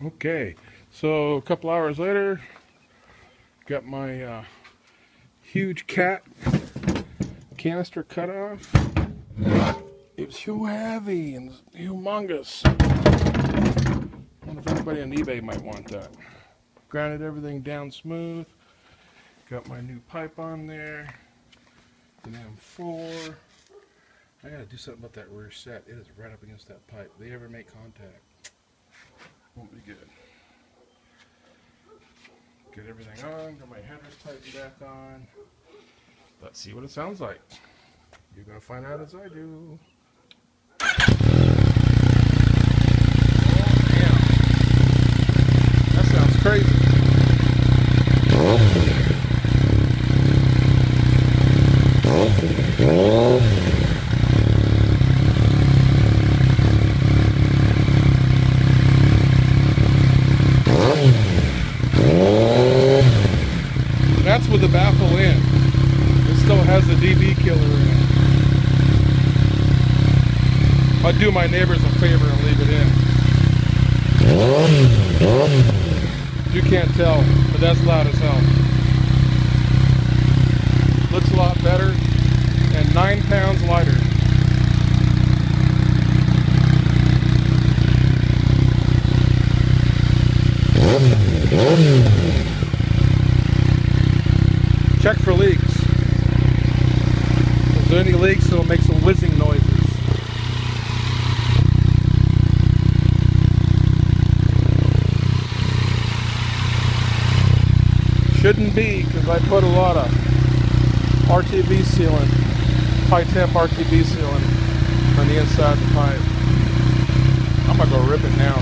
Okay, so a couple hours later, got my huge cat canister cut off. It was so heavy and humongous. I wonder if anybody on eBay might want that. Grounded everything down smooth. Got my new pipe on there. An M-4. I gotta do something about that rear set. It is right up against that pipe. If they ever make contact, won't be good. Get everything on, got my headers tightened back on. Let's see what it sounds like. You're gonna find out as I do. Oh, damn. That sounds crazy. That's with the baffle in. It still has the DB killer in it. I'd do my neighbors a favor and leave it in. You can't tell, but that's loud as hell. Looks a lot better and 9 pounds lighter. Check for leaks. If there's any leaks, it'll make some whizzing noises. Shouldn't be, because I put a lot of RTB sealant, high temp RTB sealant on the inside of the pipe. I'm gonna go rip it now.